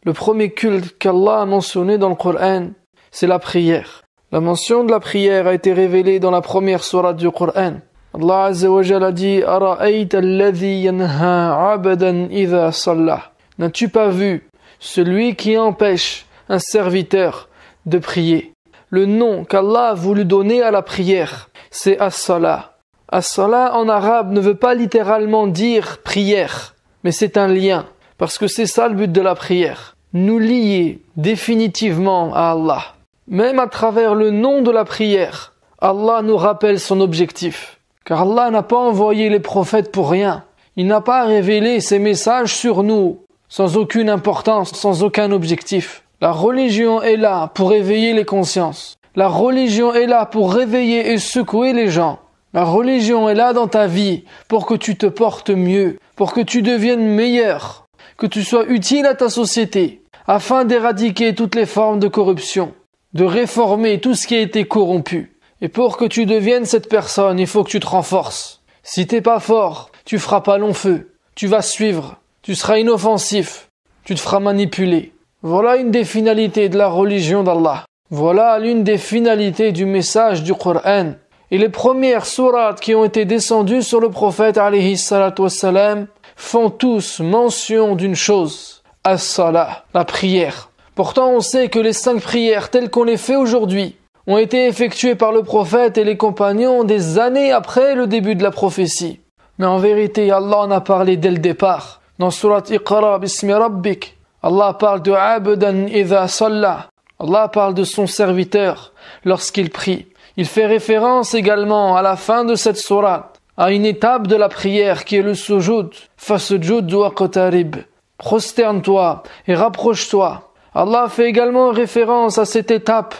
Le premier culte qu'Allah a mentionné dans le Coran, c'est la prière. La mention de la prière a été révélée dans la première sourate du Coran. Allah Azza wa Jalla a dit « Ara'ayta alladhi yanha 'abdan idha salla » N'as-tu pas vu celui qui empêche un serviteur de prier? Le nom qu'Allah a voulu donner à la prière, c'est as-salah. As-salah en arabe ne veut pas littéralement dire prière, mais c'est un lien, parce que c'est ça le but de la prière. Nous lier définitivement à Allah. Même à travers le nom de la prière, Allah nous rappelle son objectif. Car Allah n'a pas envoyé les prophètes pour rien. Il n'a pas révélé ses messages sur nous, sans aucune importance, sans aucun objectif. La religion est là pour éveiller les consciences. La religion est là pour réveiller et secouer les gens. La religion est là dans ta vie pour que tu te portes mieux, pour que tu deviennes meilleur, que tu sois utile à ta société, afin d'éradiquer toutes les formes de corruption, de réformer tout ce qui a été corrompu. Et pour que tu deviennes cette personne, il faut que tu te renforces. Si t'es pas fort, tu feras pas long feu. Tu vas suivre. Tu seras inoffensif. Tu te feras manipuler. Voilà une des finalités de la religion d'Allah. Voilà l'une des finalités du message du Coran. Et les premières sourates qui ont été descendues sur le prophète alayhi salatu wassalam font tous mention d'une chose. As-salah, la prière. Pourtant on sait que les 5 prières telles qu'on les fait aujourd'hui ont été effectuées par le prophète et les compagnons des années après le début de la prophétie. Mais en vérité, Allah en a parlé dès le départ. Dans surat Iqra bismi rabbik, Allah parle de abdan idha salla. Allah parle de son serviteur lorsqu'il prie. Il fait référence également à la fin de cette sourate, à une étape de la prière qui est le sujoud. Fasjud waqtarib. Prosterne-toi et rapproche-toi. Allah fait également référence à cette étape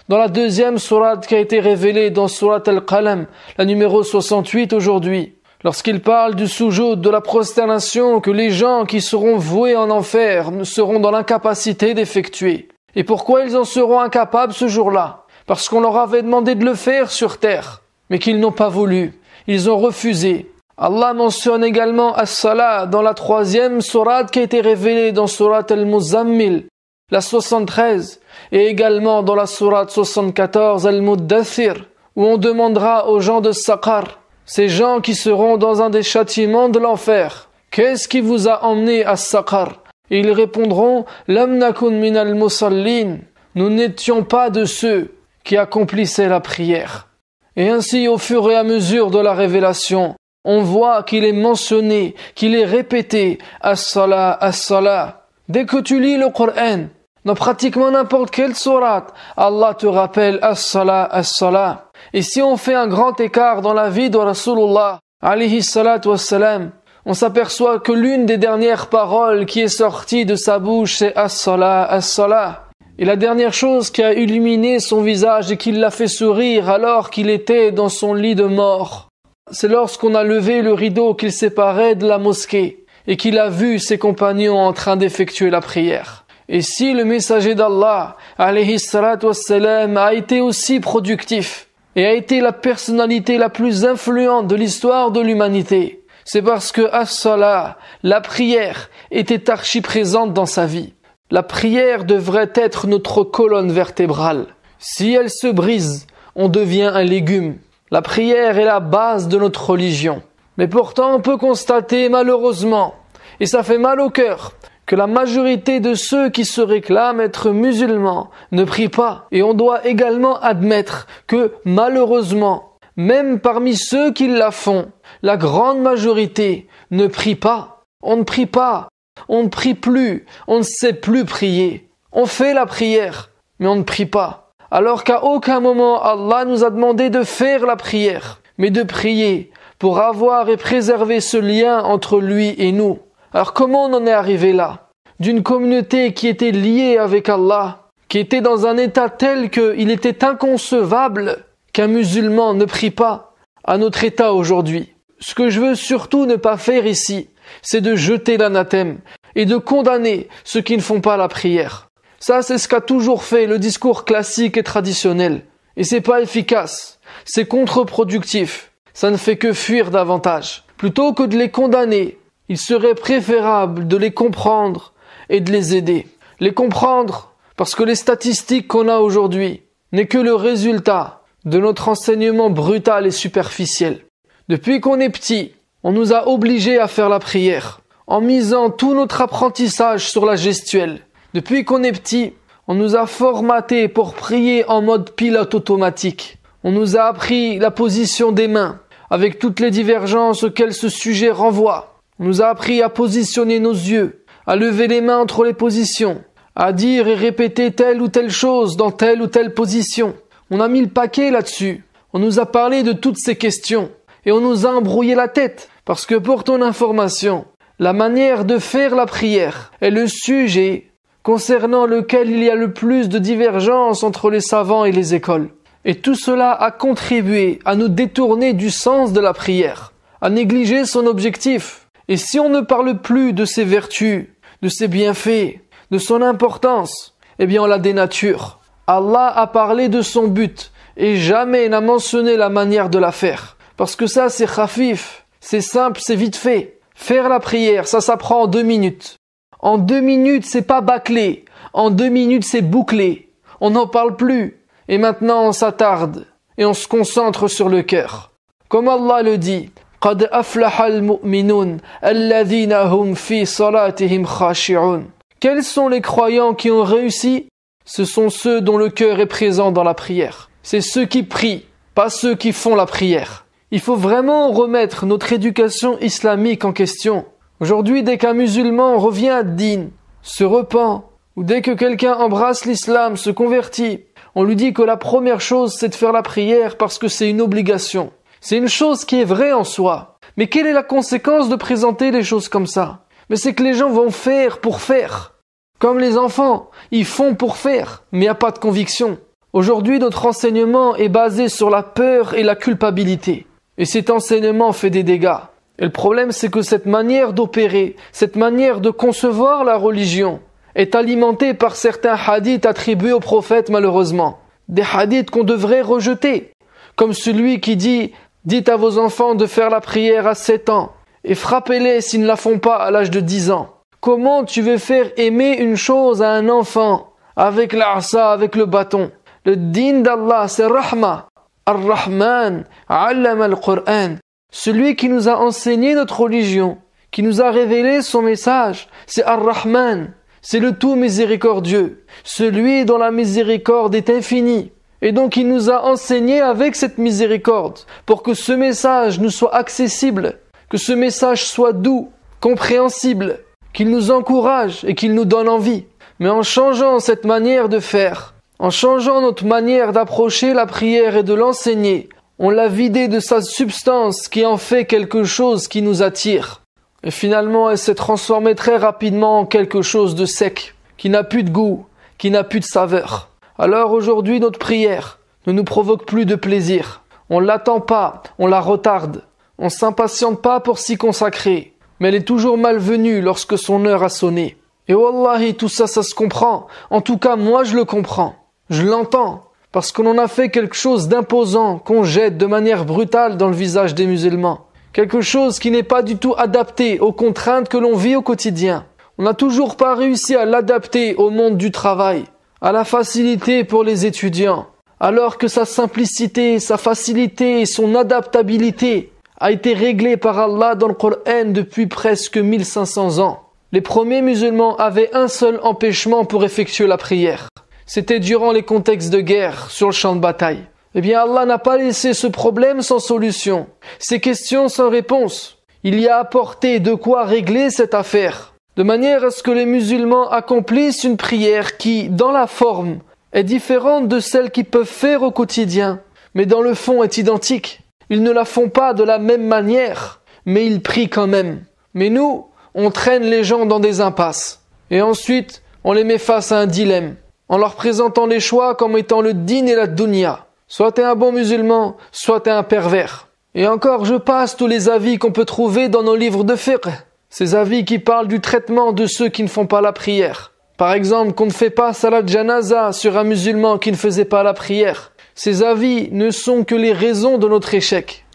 dans la deuxième sourate qui a été révélée dans Surat Al-Qalam, la numéro 68 aujourd'hui, lorsqu'il parle du sujoud, de la prosternation que les gens qui seront voués en enfer seront dans l'incapacité d'effectuer. Et pourquoi ils en seront incapables ce jour-là? Parce qu'on leur avait demandé de le faire sur terre, mais qu'ils n'ont pas voulu. Ils ont refusé. Allah mentionne également as-salat dans la troisième sourate qui a été révélée dans Surat Al-Muzammil, la 73, et également dans la sourate 74 Al-Muddathir, où on demandera aux gens de Saqar, ces gens qui seront dans un des châtiments de l'enfer, qu'est-ce qui vous a emmené à Saqar? Et ils répondront Lam nakun minal musallin, nous n'étions pas de ceux qui accomplissaient la prière. Et ainsi, au fur et à mesure de la révélation, on voit qu'il est mentionné, qu'il est répété as-salah, as-salah. Dès que tu lis le Coran, dans pratiquement n'importe quelle sourate, Allah te rappelle as-salah, as-salah. Et si on fait un grand écart dans la vie de Rasulullah, alayhi salatu wassalam, on s'aperçoit que l'une des dernières paroles qui est sortie de sa bouche, c'est as-salah, as-salah. Et la dernière chose qui a illuminé son visage et qui l'a fait sourire alors qu'il était dans son lit de mort, c'est lorsqu'on a levé le rideau qu'il séparait de la mosquée et qu'il a vu ses compagnons en train d'effectuer la prière. Et si le messager d'Allah, alayhi salatu wassalam, a été aussi productif et a été la personnalité la plus influente de l'histoire de l'humanité, c'est parce que as-salah, la prière, était archi présente dans sa vie. La prière devrait être notre colonne vertébrale. Si elle se brise, on devient un légume. La prière est la base de notre religion. Mais pourtant, on peut constater malheureusement, et ça fait mal au cœur, que la majorité de ceux qui se réclament être musulmans ne prient pas. Et on doit également admettre que malheureusement, même parmi ceux qui la font, la grande majorité ne prie pas. On ne prie pas, on ne prie plus, on ne sait plus prier. On fait la prière, mais on ne prie pas. Alors qu'à aucun moment Allah nous a demandé de faire la prière, mais de prier pour avoir et préserver ce lien entre lui et nous. Alors comment on en est arrivé là? D'une communauté qui était liée avec Allah, qui était dans un état tel qu'il était inconcevable qu'un musulman ne prie pas, à notre état aujourd'hui. Ce que je veux surtout ne pas faire ici, c'est de jeter l'anathème et de condamner ceux qui ne font pas la prière. Ça, c'est ce qu'a toujours fait le discours classique et traditionnel. Et c'est pas efficace, c'est contre-productif. Ça ne fait que fuir davantage. Plutôt que de les condamner, il serait préférable de les comprendre et de les aider. les comprendre, parce que les statistiques qu'on a aujourd'hui n'est que le résultat de notre enseignement brutal et superficiel. Depuis qu'on est petit, on nous a obligés à faire la prière, en misant tout notre apprentissage sur la gestuelle. Depuis qu'on est petit, on nous a formatés pour prier en mode pilote automatique. On nous a appris la position des mains, avec toutes les divergences auxquelles ce sujet renvoie. On nous a appris à positionner nos yeux, à lever les mains entre les positions, à dire et répéter telle ou telle chose dans telle ou telle position. On a mis le paquet là-dessus. On nous a parlé de toutes ces questions et on nous a embrouillé la tête. Parce que pour ton information, la manière de faire la prière est le sujet concernant lequel il y a le plus de divergences entre les savants et les écoles. Et tout cela a contribué à nous détourner du sens de la prière, à négliger son objectif. Et si on ne parle plus de ses vertus, de ses bienfaits, de son importance, eh bien on la dénature. Allah a parlé de son but et jamais n'a mentionné la manière de la faire. Parce que ça c'est khafif, c'est simple, c'est vite fait. Faire la prière, ça s'apprend en 2 minutes. En 2 minutes, c'est pas bâclé. En 2 minutes, c'est bouclé. On n'en parle plus. Et maintenant, on s'attarde et on se concentre sur le cœur. Comme Allah le dit, قَدْ أَفْلَحَ الْمُؤْمِنُونَ الَّذِينَ هُمْ فِي صَلَاتِهِمْ خَاشِعُونَ. Quels sont les croyants qui ont réussi? Ce sont ceux dont le cœur est présent dans la prière. C'est ceux qui prient, pas ceux qui font la prière. Il faut vraiment remettre notre éducation islamique en question. Aujourd'hui, dès qu'un musulman revient à din, se repent, ou dès que quelqu'un embrasse l'islam, se convertit, on lui dit que la première chose, c'est de faire la prière parce que c'est une obligation. C'est une chose qui est vraie en soi. Mais quelle est la conséquence de présenter les choses comme ça? Mais c'est que les gens vont faire pour faire. Comme les enfants, ils font pour faire, mais il n'y a pas de conviction. Aujourd'hui, notre enseignement est basé sur la peur et la culpabilité. Et cet enseignement fait des dégâts. Et le problème, c'est que cette manière d'opérer, cette manière de concevoir la religion, est alimentée par certains hadiths attribués au prophète malheureusement. Des hadiths qu'on devrait rejeter. Comme celui qui dit « Dites à vos enfants de faire la prière à 7 ans et frappez-les s'ils ne la font pas à l'âge de 10 ans. » Comment tu veux faire aimer une chose à un enfant avec l'asa, avec le bâton? Le din d'Allah, c'est rahma. Ar-Rahman, allama al-Qur'an. Celui qui nous a enseigné notre religion, qui nous a révélé son message, c'est Ar-Rahman. C'est le tout miséricordieux, celui dont la miséricorde est infinie. Et donc il nous a enseigné avec cette miséricorde pour que ce message nous soit accessible, que ce message soit doux, compréhensible, qu'il nous encourage et qu'il nous donne envie. Mais en changeant cette manière de faire, en changeant notre manière d'approcher la prière et de l'enseigner, on l'a vidé de sa substance qui en fait quelque chose qui nous attire. Et finalement, elle s'est transformée très rapidement en quelque chose de sec, qui n'a plus de goût, qui n'a plus de saveur. Alors aujourd'hui, notre prière ne nous provoque plus de plaisir. On l'attend pas, on la retarde. On s'impatiente pas pour s'y consacrer. Mais elle est toujours malvenue lorsque son heure a sonné. Et wallahi, tout ça, ça se comprend. En tout cas, moi, je le comprends. Je l'entends. Parce qu'on en a fait quelque chose d'imposant qu'on jette de manière brutale dans le visage des musulmans. Quelque chose qui n'est pas du tout adapté aux contraintes que l'on vit au quotidien. On n'a toujours pas réussi à l'adapter au monde du travail, à la facilité pour les étudiants, alors que sa simplicité, sa facilité et son adaptabilité a été réglée par Allah dans le Coran depuis presque 1500 ans. Les premiers musulmans avaient un seul empêchement pour effectuer la prière. C'était durant les contextes de guerre, sur le champ de bataille. Eh bien, Allah n'a pas laissé ce problème sans solution, ces questions sans réponse. Il y a apporté de quoi régler cette affaire, de manière à ce que les musulmans accomplissent une prière qui, dans la forme, est différente de celle qu'ils peuvent faire au quotidien, mais dans le fond est identique. Ils ne la font pas de la même manière, mais ils prient quand même. Mais nous, on traîne les gens dans des impasses. Et ensuite, on les met face à un dilemme, en leur présentant les choix comme étant le din et la dunya. Soit t'es un bon musulman, soit t'es un pervers. Et encore, je passe tous les avis qu'on peut trouver dans nos livres de fiqh. Ces avis qui parlent du traitement de ceux qui ne font pas la prière. Par exemple, qu'on ne fait pas salat janaza sur un musulman qui ne faisait pas la prière. Ces avis ne sont que les raisons de notre échec.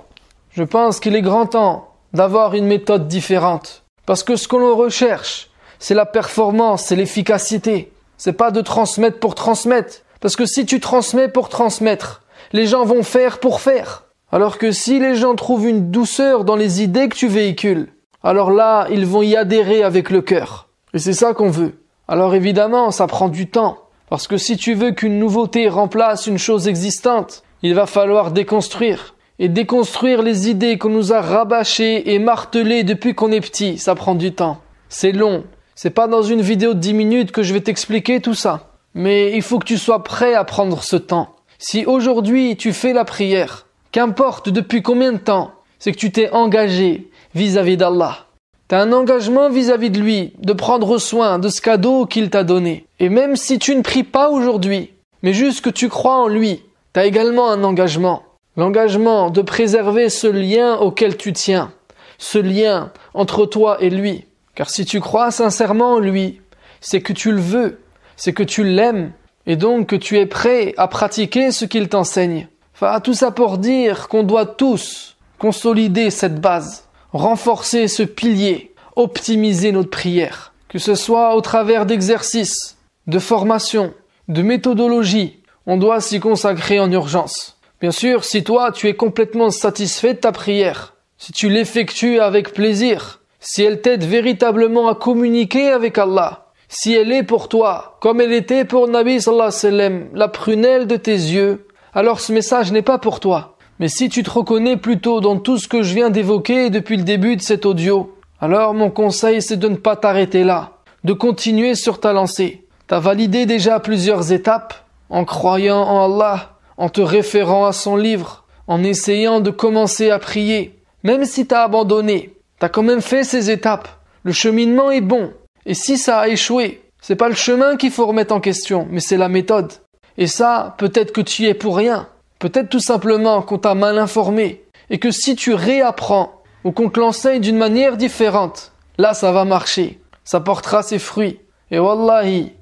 Je pense qu'il est grand temps d'avoir une méthode différente. Parce que ce que l'on recherche, c'est la performance, c'est l'efficacité. C'est pas de transmettre pour transmettre. Parce que si tu transmets pour transmettre, les gens vont faire pour faire. Alors que si les gens trouvent une douceur dans les idées que tu véhicules, alors là, ils vont y adhérer avec le cœur. Et c'est ça qu'on veut. Alors évidemment, ça prend du temps. Parce que si tu veux qu'une nouveauté remplace une chose existante, il va falloir déconstruire. Et déconstruire les idées qu'on nous a rabâchées et martelées depuis qu'on est petit, ça prend du temps. C'est long. C'est pas dans une vidéo de 10 minutes que je vais t'expliquer tout ça. Mais il faut que tu sois prêt à prendre ce temps. Si aujourd'hui tu fais la prière, qu'importe depuis combien de temps, c'est que tu t'es engagé vis-à-vis d'Allah. Tu as un engagement vis-à-vis de lui, de prendre soin de ce cadeau qu'il t'a donné. Et même si tu ne pries pas aujourd'hui, mais juste que tu crois en lui, tu as également un engagement. L'engagement de préserver ce lien auquel tu tiens. Ce lien entre toi et lui. Car si tu crois sincèrement en lui, c'est que tu le veux, c'est que tu l'aimes, et donc que tu es prêt à pratiquer ce qu'il t'enseigne. Enfin, tout ça pour dire qu'on doit tous consolider cette base, renforcer ce pilier, optimiser notre prière, que ce soit au travers d'exercices, de formation, de méthodologie, on doit s'y consacrer en urgence. Bien sûr, si toi tu es complètement satisfait de ta prière, si tu l'effectues avec plaisir, si elle t'aide véritablement à communiquer avec Allah, si elle est pour toi, comme elle était pour Nabi sallallahu alayhi wa sallam, la prunelle de tes yeux, alors ce message n'est pas pour toi. Mais si tu te reconnais plutôt dans tout ce que je viens d'évoquer depuis le début de cet audio, alors mon conseil c'est de ne pas t'arrêter là, de continuer sur ta lancée. T'as validé déjà plusieurs étapes, en croyant en Allah, en te référant à son livre, en essayant de commencer à prier. Même si t'as abandonné, t'as quand même fait ces étapes. Le cheminement est bon. Et si ça a échoué, c'est pas le chemin qu'il faut remettre en question, mais c'est la méthode. Et ça, peut-être que tu y es pour rien. Peut-être tout simplement qu'on t'a mal informé. Et que si tu réapprends, ou qu'on te l'enseigne d'une manière différente, là ça va marcher. Ça portera ses fruits. Et wallahi,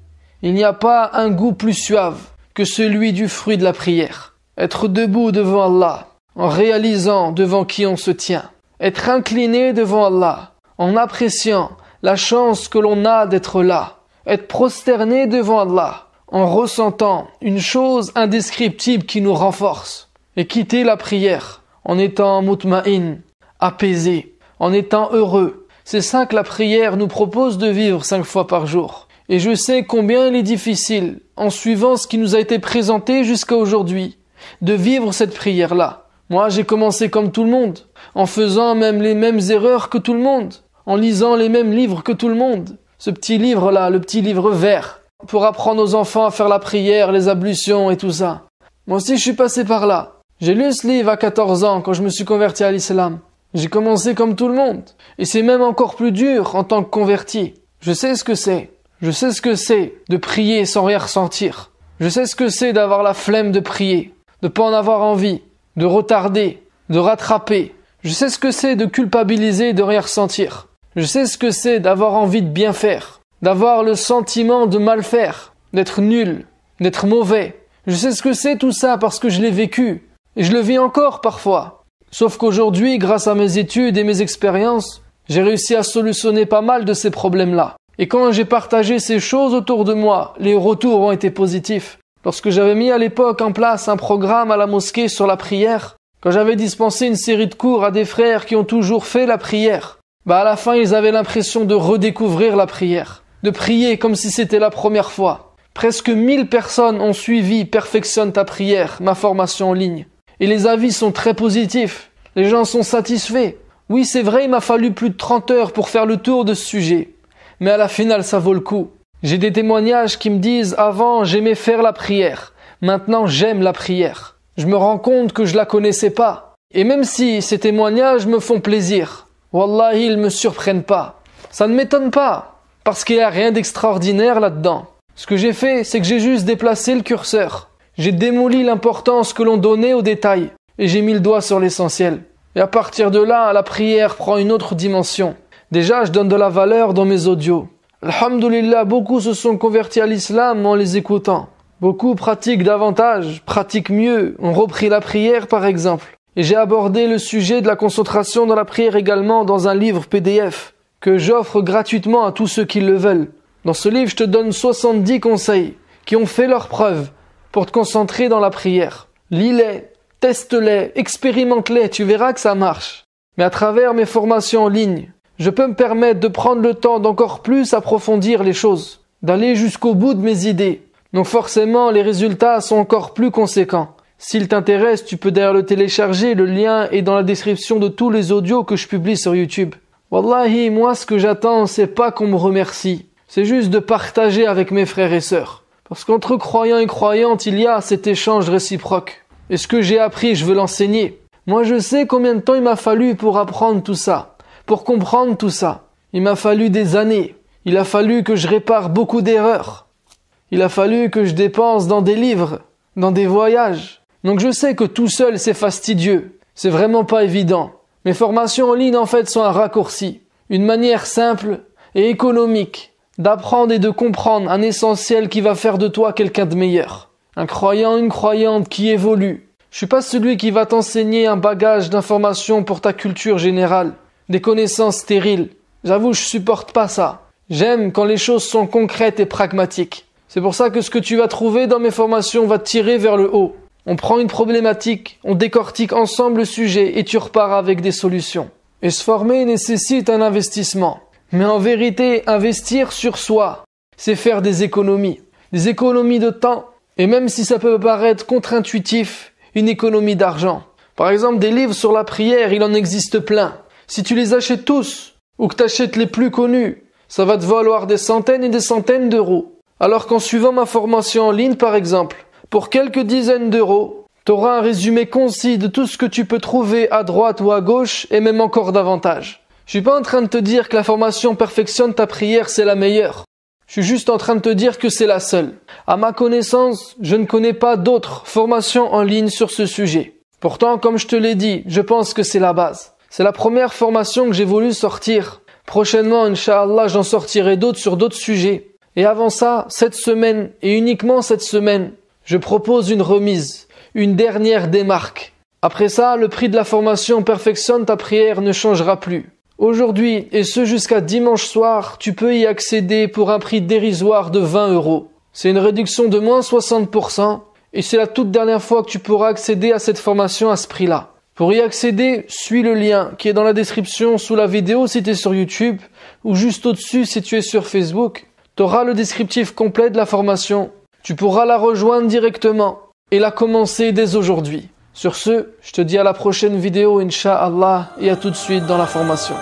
il n'y a pas un goût plus suave que celui du fruit de la prière. Être debout devant Allah, en réalisant devant qui on se tient. Être incliné devant Allah, en appréciant la chance que l'on a d'être là. Être prosterné devant Allah, en ressentant une chose indescriptible qui nous renforce. Et quitter la prière, en étant mutma'in, apaisé, en étant heureux. C'est ça que la prière nous propose de vivre 5 fois par jour. Et je sais combien il est difficile, en suivant ce qui nous a été présenté jusqu'à aujourd'hui, de vivre cette prière-là. Moi, j'ai commencé comme tout le monde, en faisant même les mêmes erreurs que tout le monde, en lisant les mêmes livres que tout le monde. Ce petit livre-là, le petit livre vert, pour apprendre aux enfants à faire la prière, les ablutions et tout ça. Moi aussi, je suis passé par là. J'ai lu ce livre à 14 ans, quand je me suis converti à l'islam. J'ai commencé comme tout le monde. Et c'est même encore plus dur en tant que converti. Je sais ce que c'est. Je sais ce que c'est de prier sans rien ressentir. Je sais ce que c'est d'avoir la flemme de prier, de pas en avoir envie, de retarder, de rattraper. Je sais ce que c'est de culpabiliser et de rien ressentir. Je sais ce que c'est d'avoir envie de bien faire, d'avoir le sentiment de mal faire, d'être nul, d'être mauvais. Je sais ce que c'est tout ça parce que je l'ai vécu. Et je le vis encore parfois. Sauf qu'aujourd'hui, grâce à mes études et mes expériences, j'ai réussi à solutionner pas mal de ces problèmes-là. Et quand j'ai partagé ces choses autour de moi, les retours ont été positifs. Lorsque j'avais mis à l'époque en place un programme à la mosquée sur la prière, quand j'avais dispensé une série de cours à des frères qui ont toujours fait la prière, à la fin ils avaient l'impression de redécouvrir la prière, de prier comme si c'était la première fois. Presque 1000 personnes ont suivi Perfectionne ta prière, ma formation en ligne. Et les avis sont très positifs, les gens sont satisfaits. Oui, c'est vrai, il m'a fallu plus de 30 heures pour faire le tour de ce sujet. Mais à la finale, ça vaut le coup. J'ai des témoignages qui me disent « Avant, j'aimais faire la prière. Maintenant, j'aime la prière. Je me rends compte que je la connaissais pas. Et même si ces témoignages me font plaisir, wallahi, ils me surprennent pas. Ça ne m'étonne pas, parce qu'il n'y a rien d'extraordinaire là-dedans. Ce que j'ai fait, c'est que j'ai juste déplacé le curseur. J'ai démoli l'importance que l'on donnait aux détails. Et j'ai mis le doigt sur l'essentiel. Et à partir de là, la prière prend une autre dimension. Déjà, je donne de la valeur dans mes audios. Alhamdulillah, beaucoup se sont convertis à l'islam en les écoutant. Beaucoup pratiquent davantage, pratiquent mieux, ont repris la prière par exemple. Et j'ai abordé le sujet de la concentration dans la prière également dans un livre PDF que j'offre gratuitement à tous ceux qui le veulent. Dans ce livre, je te donne 70 conseils qui ont fait leurs preuves pour te concentrer dans la prière. Lis-les, teste-les, expérimente-les, tu verras que ça marche. Mais à travers mes formations en ligne, je peux me permettre de prendre le temps d'encore plus approfondir les choses, d'aller jusqu'au bout de mes idées. Donc forcément, les résultats sont encore plus conséquents. S'il t'intéresse, tu peux d'ailleurs le télécharger, le lien est dans la description de tous les audios que je publie sur YouTube. Wallahi, moi ce que j'attends, c'est pas qu'on me remercie, c'est juste de partager avec mes frères et sœurs. Parce qu'entre croyants et croyantes, il y a cet échange réciproque. Et ce que j'ai appris, je veux l'enseigner. Moi je sais combien de temps il m'a fallu pour apprendre tout ça, pour comprendre tout ça. Il m'a fallu des années, il a fallu que je répare beaucoup d'erreurs. Il a fallu que je dépense dans des livres, dans des voyages. Donc je sais que tout seul c'est fastidieux, c'est vraiment pas évident. Mes formations en ligne en fait sont un raccourci, une manière simple et économique d'apprendre et de comprendre un essentiel qui va faire de toi quelqu'un de meilleur. Un croyant, une croyante qui évolue. Je suis pas celui qui va t'enseigner un bagage d'informations pour ta culture générale, des connaissances stériles. J'avoue, je supporte pas ça. J'aime quand les choses sont concrètes et pragmatiques. C'est pour ça que ce que tu vas trouver dans mes formations va te tirer vers le haut. On prend une problématique, on décortique ensemble le sujet et tu repars avec des solutions. Et se former nécessite un investissement. Mais en vérité, investir sur soi, c'est faire des économies de temps. Et même si ça peut paraître contre-intuitif, une économie d'argent. Par exemple, des livres sur la prière, il en existe plein. Si tu les achètes tous, ou que tu achètes les plus connus, ça va te valoir des centaines et des centaines d'euros. Alors qu'en suivant ma formation en ligne, par exemple, pour quelques dizaines d'euros, tu auras un résumé concis de tout ce que tu peux trouver à droite ou à gauche, et même encore davantage. Je suis pas en train de te dire que la formation perfectionne ta prière, c'est la meilleure. Je suis juste en train de te dire que c'est la seule. À ma connaissance, je ne connais pas d'autres formations en ligne sur ce sujet. Pourtant, comme je te l'ai dit, je pense que c'est la base. C'est la première formation que j'ai voulu sortir. Prochainement, Inch'Allah, j'en sortirai d'autres sur d'autres sujets. Et avant ça, cette semaine, et uniquement cette semaine, je propose une remise, une dernière démarque. Après ça, le prix de la formation Perfectionne ta prière ne changera plus. Aujourd'hui, et ce jusqu'à dimanche soir, tu peux y accéder pour un prix dérisoire de 20 €. C'est une réduction de moins 60%, et c'est la toute dernière fois que tu pourras accéder à cette formation à ce prix-là. Pour y accéder, suis le lien qui est dans la description sous la vidéo si tu es sur YouTube, ou juste au-dessus si tu es sur Facebook. Tu auras le descriptif complet de la formation. Tu pourras la rejoindre directement et la commencer dès aujourd'hui. Sur ce, je te dis à la prochaine vidéo, Inch'Allah, et à tout de suite dans la formation.